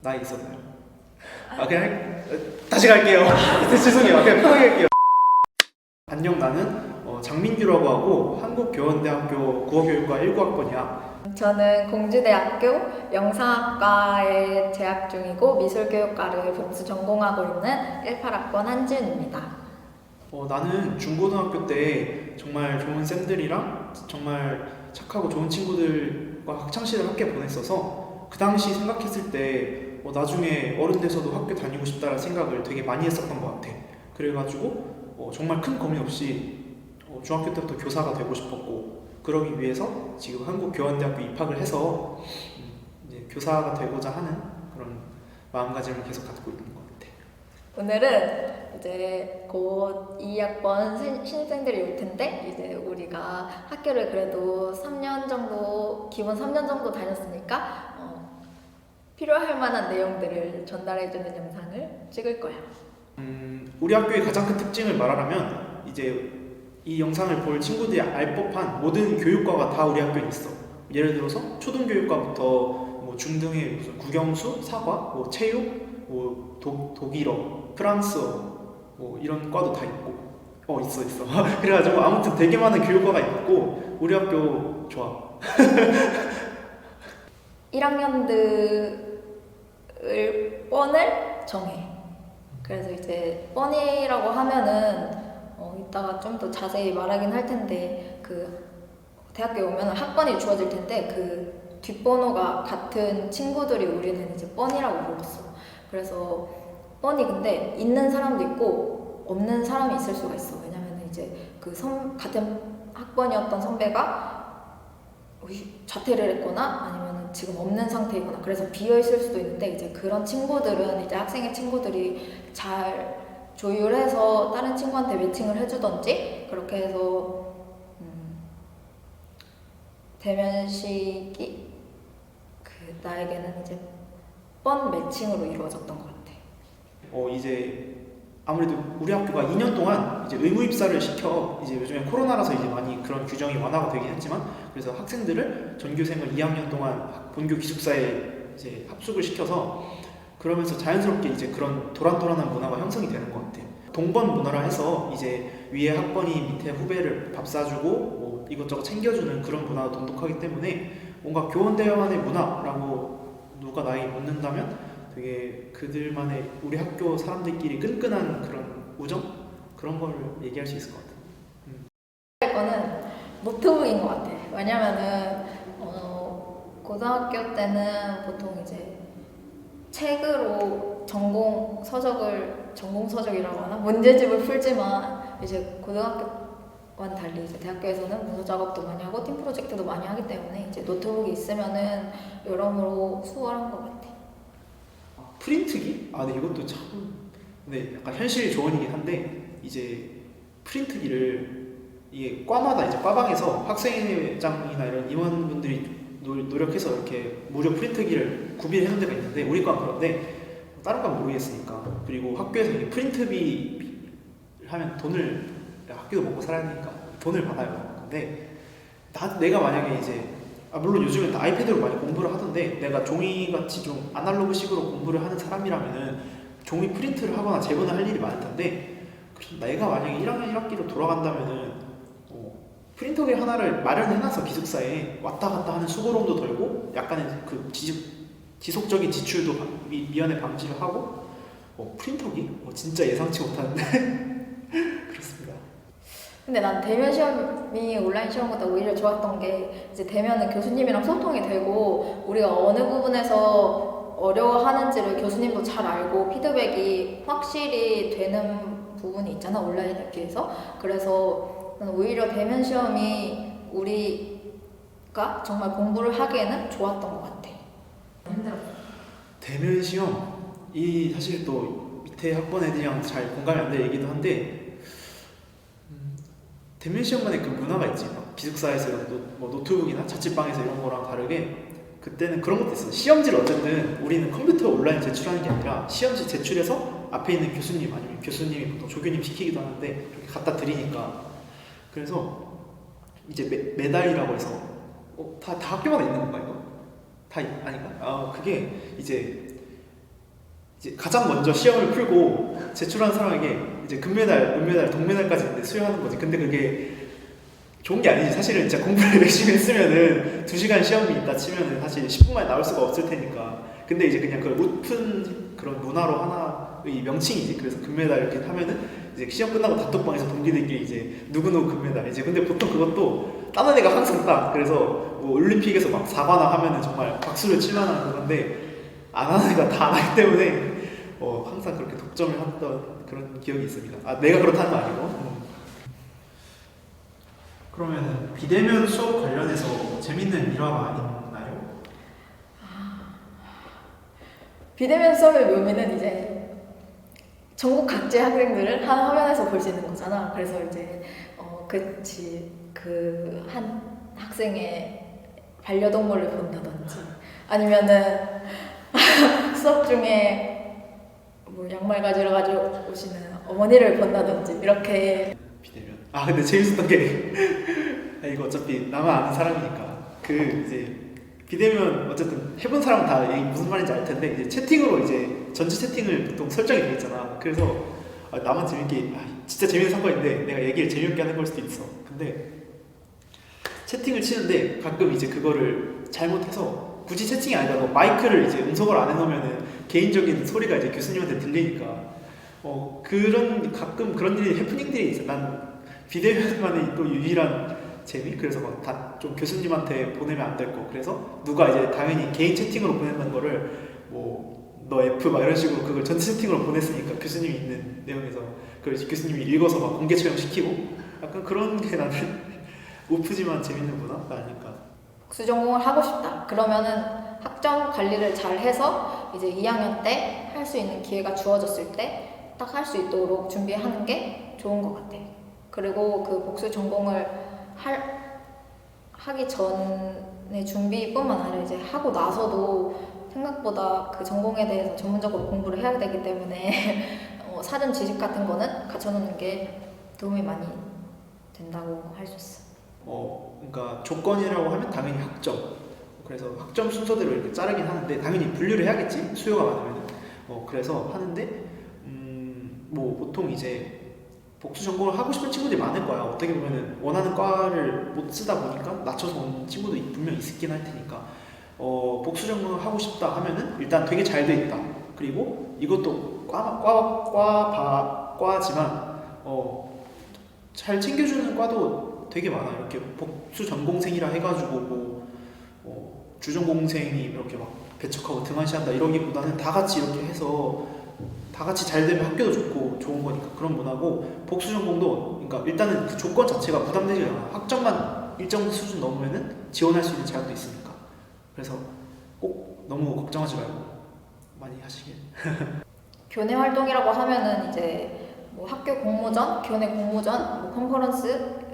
나 있었나요? 그냥 다시 갈게요. 죄송해요. 그냥 편하게 할게요. 안녕, 나는 장민규라고 하고 한국교원대학교 국어교육과 19학번이야. 저는 공주대학교 영상학과에 재학 중이고 미술교육과를 복수 전공하고 있는 18학번 한지은입니다. 나는 중고등학교 때 정말 좋은 쌤들이랑 정말 착하고 좋은 친구들과 학창시절을 함께 보냈어서 그 당시 생각했을 때 나중에 어른 돼서도 학교 다니고 싶다는 생각을 되게 많이 했었던 것 같아. 그래가지고 정말 큰 고민 없이 중학교 때부터 교사가 되고 싶었고, 그러기 위해서 지금 한국교원대학교 입학을 해서 이제 교사가 되고자 하는 그런 마음가짐을 계속 갖고 있는 것 같아. 오늘은 이제 곧 2학번 신입생들이 올 텐데 이제 우리가 학교를 그래도 3년 정도, 기본 3년 정도 다녔으니까 필요할 만한 내용들을 전달해주는 영상을 찍을 거야. 우리 학교의 가장 큰 특징을 말하자면 이제 이 영상을 볼 친구들이 알 법한 모든 교육과가 다 우리 학교에 있어. 예를 들어서 초등교육과부터 뭐 중등의 무슨 국영수, 사과, 뭐 체육, 뭐 독일어, 프랑스어 뭐 이런 과도 다 있고 있어. 그래가지고 아무튼 되게 많은 교육과가 있고 우리 학교 좋아. 1학년들을 뻔을 정해. 그래서 이제 뻔이라고 하면은 이따가 좀 더 자세히 말하긴 할 텐데 그 대학교에 오면 학번이 주어질 텐데 그 뒷번호가 같은 친구들이 우리는 이제 뻔이라고 불렀어. 그래서 뻔이 근데 있는 사람도 있고 없는 사람이 있을 수가 있어. 왜냐면 이제 그 같은 학번이었던 선배가 자퇴를 했거나 아니면 지금 없는 상태이거나 그래서 비어 있을 수도 있는데 이제 그런 친구들은 이제 학생의 친구들이 잘 조율해서 다른 친구한테 매칭을 해주던지 그렇게 해서 대면식이 나에게는 이제 뻔 매칭으로 이루어졌던 것 같아. 이제 아무래도 우리 학교가 2년 동안 이제 의무 입사를 시켜 이제 요즘에 코로나라서 이제 많이 그런 규정이 완화가 되긴 했지만 그래서 학생들을 전교생을 2학년 동안 본교 기숙사에 이제 합숙을 시켜서 그러면서 자연스럽게 이제 그런 도란도란한 문화가 형성이 되는 것 같아. 동번 문화라 해서 이제 위에 학번이 밑에 후배를 밥 사주고 뭐 이것저것 챙겨주는 그런 문화가 돈독하기 때문에 뭔가 교원대원의 문화라고 누가 나에게 묻는다면 되게 그들만의 우리 학교 사람들끼리 끈끈한 그런 우정? 그런 걸 얘기할 수 있을 것 같아. 거는 노트북인 것 같아. 왜냐면은 고등학교 때는 보통 이제 책으로 전공 서적이라고 하나? 문제집을 풀지만 이제 고등학교와는 달리 이제 대학교에서는 문서 작업도 많이 하고 팀 프로젝트도 많이 하기 때문에 이제 노트북이 있으면은 여러모로 수월한 것 같아. 프린트기? 근데 이것도 참 근데 약간 현실 조언이긴 한데 이제 프린트기를 이게 과마다 이제 과방에서 학생회장이나 이런 임원분들이 노력해서 이렇게 무료 프린트기를 구비해 놓은 데가 있는데 우리 과는 그런데 다른 과는 모르겠으니까. 그리고 학교에서 이게 프린트비 하면 돈을 학교도 먹고 살아야 되니까 돈을 받아요. 근데 내가 만약에 이제 물론 요즘엔 다 아이패드로 많이 공부를 하던데 내가 종이같이 좀 아날로그식으로 공부를 하는 사람이라면은 종이 프린트를 하거나 재본을 할 일이 많을 텐데 내가 만약에 1학년 1학기로 돌아간다면은 프린터기 하나를 마련해놔서 기숙사에 왔다 갔다 하는 수고로움도 덜고 약간의 그 지속적인 지출도 미연에 방지를 하고 프린터기? 진짜 예상치 못하는데 그렇습니다. 근데 난 대면 시험이 온라인 시험보다 오히려 좋았던 게 이제 대면은 교수님이랑 소통이 되고 우리가 어느 부분에서 어려워하는지를 교수님도 잘 알고 피드백이 확실히 되는 부분이 있잖아, 온라인에 비해서. 그래서 난 오히려 대면 시험이 우리가 정말 공부를 하기에는 좋았던 것 같아. 힘들었어. 대면 시험이 사실 또 밑에 학번 애들이랑 잘 공감이 안 될 얘기도 한데 대면 시험만의 그 문화가 있지. 기숙사에서 노트북이나 자취방에서 이런 거랑 다르게 그때는 그런 것도 있어. 시험지를 어쨌든 우리는 컴퓨터 온라인 제출하는 게 아니라 시험지 제출해서 앞에 있는 교수님 아니면 교수님이 보통 조교님 시키기도 하는데 이렇게 갖다 드리니까 그래서 이제 메달이라고 해서 다 학교마다 있는 건가 이거? 아닌가? 그게 이제 이제 가장 먼저 시험을 풀고 제출한 사람에게 이제 금메달, 은메달, 동메달까지 이제 수여하는 거지. 근데 그게 좋은 게 아니지. 사실은 진짜 공부를 열심히 했으면은 2시간 시험이 있다 치면은 사실 10분 만에 나올 수가 없을 테니까. 근데 이제 그냥 그걸 웃픈 그런 문화로 하나의 명칭이지. 그래서 금메달 이렇게 하면은 이제 시험 끝나고 단톡방에서 동기들끼리 이제 누구누구 금메달 이제. 근데 보통 그것도 다른 애가 항상 따. 그래서 뭐 올림픽에서 막 4관왕 하면은 정말 박수를 칠 만한 그건데 안 하는 애가 다 안 하기 때문에 항상 그렇게 독점을 했던 그런 기억이 있습니다. 아, 내가 그렇다는 거 아니고. 그러면 비대면 수업 관련해서 재밌는 일화가 있나요? 비대면 수업의 묘미는 이제 전국 각지 학생들을 한 화면에서 볼 수 있는 거잖아. 그래서 이제 그 한 학생의 반려동물을 본다든지 아니면은 수업 중에 뭐 양말 가지러 오시는 어머니를 본다든지 이렇게. 비대면. 아 근데 재밌었던 게 이거 어차피 나만 아는 사람이니까 그 이제 비대면 어쨌든 해본 사람은 다 얘기 무슨 말인지 알 텐데 이제 채팅으로 이제 전체 채팅을 보통 설정이 되어 있잖아. 그래서 나만 재밌게 진짜 재밌는 사건인데 내가 얘기를 재밌게 하는 걸 수도 있어. 근데 채팅을 치는데 가끔 이제 그거를 잘못해서 굳이 채팅이 아니라 너 마이크를 이제 음성을 안 해놓으면은 개인적인 소리가 이제 교수님한테 들리니까 가끔 그런 일이 해프닝들이 있어. 난 비대면만의 또 유일한 재미. 그래서 막 다 좀 교수님한테 보내면 안 될 거. 그래서 누가 이제 당연히 개인 채팅으로 보낸다는 거를 뭐 너 F 막 이런 식으로 그걸 전체 채팅으로 보냈으니까 교수님이 있는 내용에서 그걸 교수님이 읽어서 막 공개 처형시키고 약간 그런 게 나는 우프지만 재밌는 문화가 아닐까. 복수 전공을 하고 싶다. 그러면은 학점 관리를 잘 해서 이제 2학년 때 할 수 있는 기회가 주어졌을 때 딱 할 수 있도록 준비하는 게 좋은 것 같아. 그리고 그 복수 전공을 하기 전에 준비뿐만 아니라 이제 하고 나서도 생각보다 그 전공에 대해서 전문적으로 공부를 해야 되기 때문에 사전 지식 같은 거는 갖춰놓는 게 도움이 많이 된다고 할 수 있어. 그러니까 조건이라고 하면 당연히 학점. 그래서 학점 순서대로 이렇게 자르긴 하는데 당연히 분류를 해야겠지. 수요가 많으면. 그래서 하는데 뭐 보통 이제 복수 전공을 하고 싶은 친구들이 많을 거야. 어떻게 보면은 원하는 과를 못 쓰다 보니까 낮춰서 온 친구도 분명 있긴 할 테니까. 복수 전공을 하고 싶다 하면은 일단 되게 잘 돼 있다. 그리고 이것도 과지만 잘 챙겨주는 과도 되게 많아. 이렇게 복수 전공생이라 해가지고 주전공생이 이렇게 막 배척하고 등한시한다 이러기보다는 다 같이 이렇게 해서 다 같이 잘 되면 학교도 좋고 좋은 거니까 그런 문화고. 복수 전공도 그러니까 일단은 그 조건 자체가 부담되지 않아. 학점만 일정 수준 넘으면은 지원할 수 있는 자격도 있으니까. 그래서 꼭 너무 걱정하지 말고 많이 하시길. 교내 활동이라고 하면은 이제 뭐 학교 공모전, 교내 공모전, 뭐 컨퍼런스,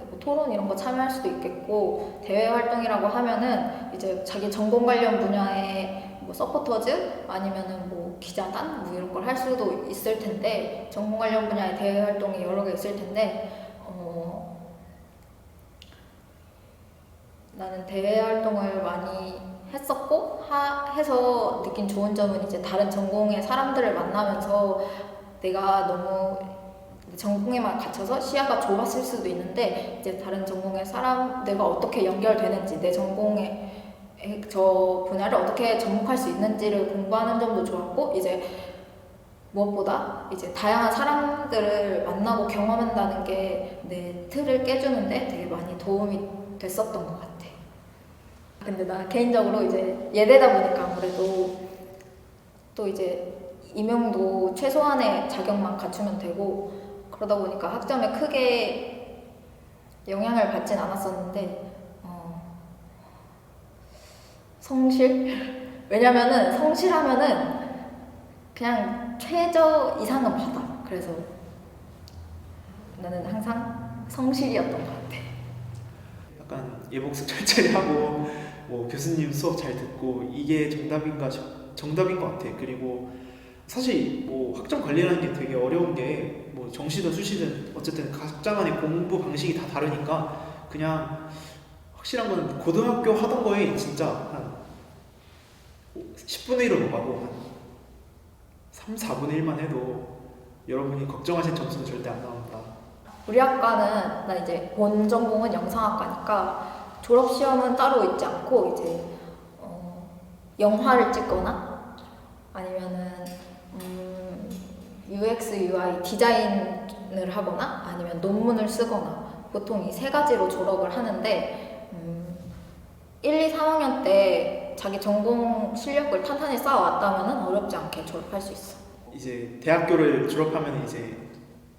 뭐 토론 이런 거 참여할 수도 있겠고, 대외 활동이라고 하면은 이제 자기 전공 관련 분야의 뭐 서포터즈 아니면은 뭐 기자단 뭐 이런 걸 할 수도 있을 텐데, 전공 관련 분야의 대외 활동이 여러 개 있을 텐데 나는 대외 활동을 많이 했었고 해서 느낀 좋은 점은 이제 다른 전공의 사람들을 만나면서 내가 너무 전공에만 갇혀서 시야가 좁았을 수도 있는데 이제 다른 전공의 사람들과 어떻게 연결되는지 내 전공의 저 분야를 어떻게 접목할 수 있는지를 공부하는 점도 좋았고, 이제 무엇보다 이제 다양한 사람들을 만나고 경험한다는 게 내 틀을 깨주는데 되게 많이 도움이 됐었던 것 같아. 근데 나 개인적으로 이제 예대다 보니까 아무래도 또 이제 임용도 최소한의 자격만 갖추면 되고 그러다 보니까 학점에 크게 영향을 받진 않았었는데 성실? 왜냐면은 성실하면은 그냥 최저 이상은 받아. 그래서 나는 항상 성실이었던 것 같아. 약간 예복습 철저히 하고 뭐 교수님 수업 잘 듣고 이게 정답인 것 같아. 그리고 사실 뭐 학점 관리라는 게 되게 어려운 게 뭐 정시든 수시든 어쨌든 각자만의 공부 방식이 다 다르니까 그냥 확실한 건 고등학교 하던 거에 진짜 한 10분의 1로 넘어가고 한 3, 4분의 1만 해도 여러분이 걱정하신 점수는 절대 안 나옵니다. 우리 학과는 나 이제 본 전공은 영상학과니까 졸업 시험은 따로 있지 않고 이제 영화를 찍거나 아니면은 UX, UI 디자인을 하거나 아니면 논문을 쓰거나 보통 이 세 가지로 졸업을 하는데 1, 2, 3학년 때 자기 전공 실력을 탄탄히 쌓아왔다면 어렵지 않게 졸업할 수 있어. 이제 대학교를 졸업하면 이제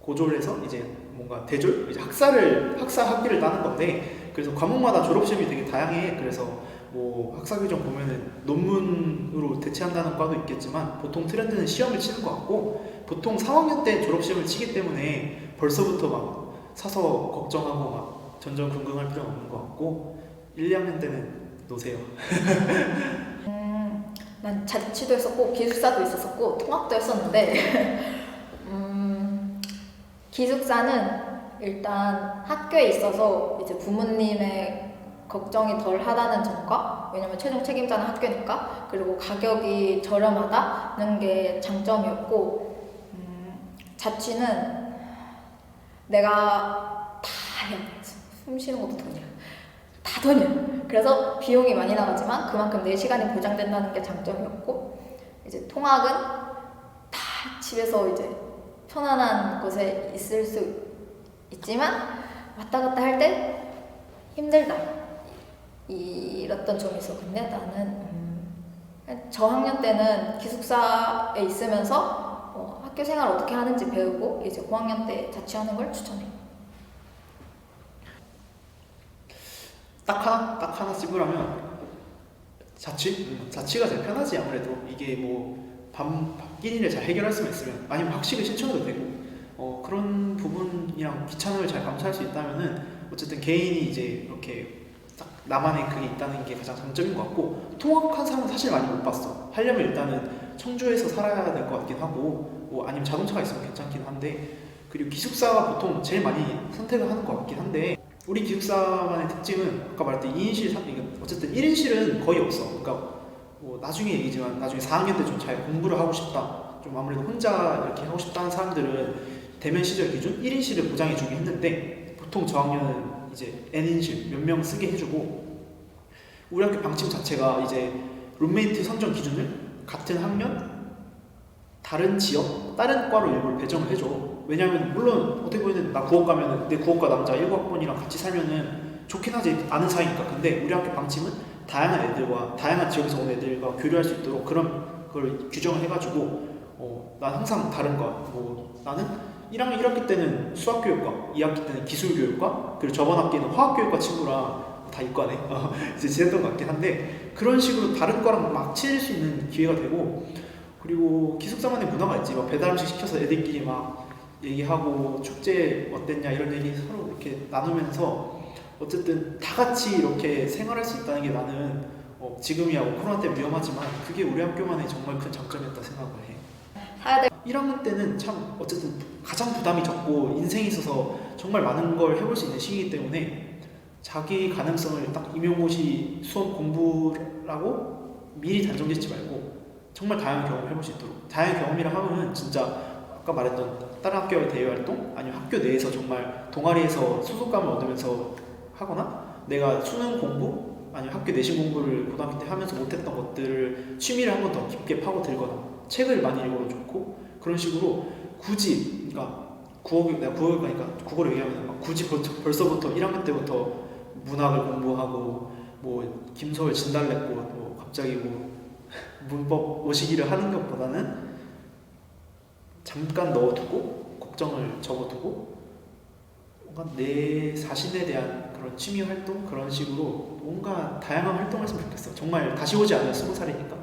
고졸에서 이제 뭔가 대졸, 이제 학사 학위를 따는 건데, 그래서 과목마다 졸업 시험이 되게 다양해. 그래서 뭐 학사 규정 보면은 논문으로 대체한다는 과도 있겠지만 보통 트렌드는 시험을 치는 것 같고, 보통 3학년 때 졸업 시험을 치기 때문에 벌써부터 막 사서 걱정하고 막 전전긍긍할 필요는 없는 것 같고, 1, 2학년 때는 노세요. 난 자취도 했었고 기숙사도 있었었고 통학도 했었는데 기숙사는 일단 학교에 있어서 이제 부모님의 걱정이 덜 하다는 점과, 왜냐면 최종 책임자는 학교니까, 그리고 가격이 저렴하다는 게 장점이었고, 자취는 내가 다 해야 돼. 숨 쉬는 것도 돈이야. 다 돈이야. 그래서 비용이 많이 나가지만 그만큼 내 시간이 보장된다는 게 장점이었고, 이제 통학은 다 집에서 이제 편안한 곳에 있을 수 있지만 왔다 갔다 할 때 힘들다, 이랬던 점이 있어. 근데 나는 저학년 때는 기숙사에 있으면서 학교 생활 어떻게 하는지 배우고 이제 고학년 때 자취하는 걸 추천해. 딱 하나 찝으라면 자취? 자취가 제일 편하지. 아무래도 이게 뭐 밥끼리를 잘 해결할 수만 있으면, 아니면 학식을 신청해도 되고, 그런 부분이랑 귀찮음을 잘 감수할 수 있다면은 어쨌든 개인이 이제 이렇게 딱 나만의 그게 있다는 게 가장 장점인 것 같고, 통학한 사람은 사실 많이 못 봤어. 하려면 일단은 청주에서 살아야 될 것 같긴 하고, 뭐 아니면 자동차가 있으면 괜찮긴 한데, 그리고 기숙사가 보통 제일 많이 선택을 하는 것 같긴 한데, 우리 기숙사만의 특징은 아까 말했던 2인실, 어쨌든 1인실은 거의 없어. 그러니까 뭐 나중에 얘기지만 나중에 4학년 때 좀 잘 공부를 하고 싶다, 좀 아무래도 혼자 이렇게 하고 싶다는 사람들은 대면 시절 기준 1인실을 보장해주긴 했는데, 보통 저학년은 이제 N인실 몇 명 쓰게 해주고, 우리 학교 방침 자체가 이제 룸메이트 선정 기준을 같은 학년, 다른 지역, 다른 과로 일부러 배정을 해줘. 왜냐면 물론 어떻게 보면 나 구업 가면은 내 구업과 남자 19학번이랑 같이 살면은 좋긴 하지, 아는 사이니까. 근데 우리 학교 방침은 다양한 애들과 다양한 지역에서 온 애들과 교류할 수 있도록 그런 걸 규정을 해가지고, 난 항상 다른 과, 뭐 나는 1학년 1학기 때는 수학교육과, 2학기 때는 기술교육과, 그리고 저번 학기는 화학교육과 친구랑 다 이과네 이제 지냈던 것 같긴 한데, 그런 식으로 다른 과랑 막 친해질 수 있는 기회가 되고, 그리고 기숙사만의 문화가 있지. 막 배달 음식 시켜서 애들끼리 막 얘기하고 축제 어땠냐 이런 얘기 서로 이렇게 나누면서 어쨌든 다 같이 이렇게 생활할 수 있다는 게 나는 지금이야 뭐 코로나 때문에 위험하지만 그게 우리 학교만의 정말 큰 장점이었다 생각을 해. 1학년 때는 참 어쨌든 가장 부담이 적고 인생에 있어서 정말 많은 걸 해볼 수 있는 시기이기 때문에 자기 가능성을 딱 임용고시 수업 공부라고 미리 단정 짓지 말고 정말 다양한 경험을 해볼 수 있도록. 다양한 경험이라 하면은 진짜 아까 말했던 다른 학교의 대외 활동, 아니면 학교 내에서 정말 동아리에서 소속감을 얻으면서 하거나, 내가 수능 공부 아니면 학교 내신 공부를 고등학교 때 하면서 못했던 것들을 취미를 한 번 더 깊게 파고들거나 책을 많이 읽어도 좋고, 그런 식으로 굳이, 그러니까 내가 국어교육과니까 국어를 얘기하면 막 굳이 벌써부터 1학년 때부터 문학을 공부하고 뭐 김소월 진달래꽃 뭐 갑자기 뭐 문법 모시기를 하는 것보다는 잠깐 넣어두고 걱정을 접어두고 뭔가 내 자신에 대한 그런 취미 활동, 그런 식으로 뭔가 다양한 활동을 했으면 좋겠어. 정말 다시 오지 않을 20살이니까.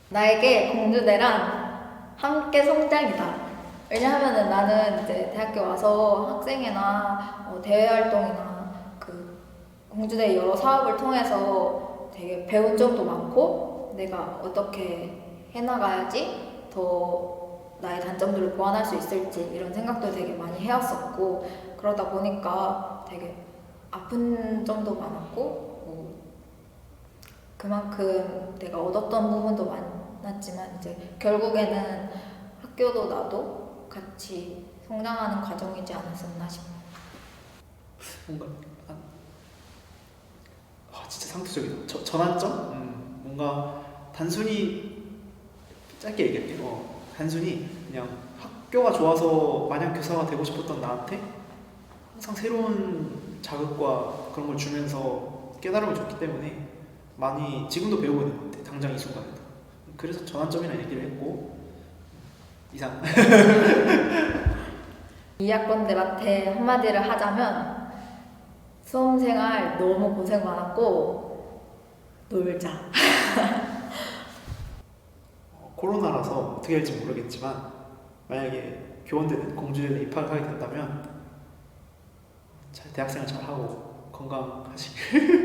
나에게 공주대란 함께 성장이다. 왜냐하면은 나는 이제 대학교 와서 학생회나 대외 활동이나 그 공주대 여러 사업을 통해서 되게 배운 점도 많고, 내가 어떻게 해나가야지 더 나의 단점들을 보완할 수 있을지 이런 생각도 되게 많이 해왔었고, 그러다 보니까 되게 아픈 점도 많았고, 그만큼 내가 얻었던 부분도 않았지만 이제 결국에는 학교도 나도 같이 성장하는 과정이지 않았었나 싶어요. 뭔가 진짜 상투적이다. 전환점? 뭔가 단순히 짧게 얘기할게요. 단순히 그냥 학교가 좋아서 마냥 교사가 되고 싶었던 나한테 항상 새로운 자극과 그런 걸 주면서 깨달음을 줬기 때문에 많이 지금도 배우고 있는 것 같아. 당장 이 순간에도. 그래서 전환점이라는 얘기를 했고 이상. 이 학번들한테 한마디를 하자면 수험생활 너무 고생 많았고 놀자. 코로나라서 어떻게 할지 모르겠지만 만약에 교원대는 공주대에 입학을 하게 된다면 대학생활 잘 하고 건강하시길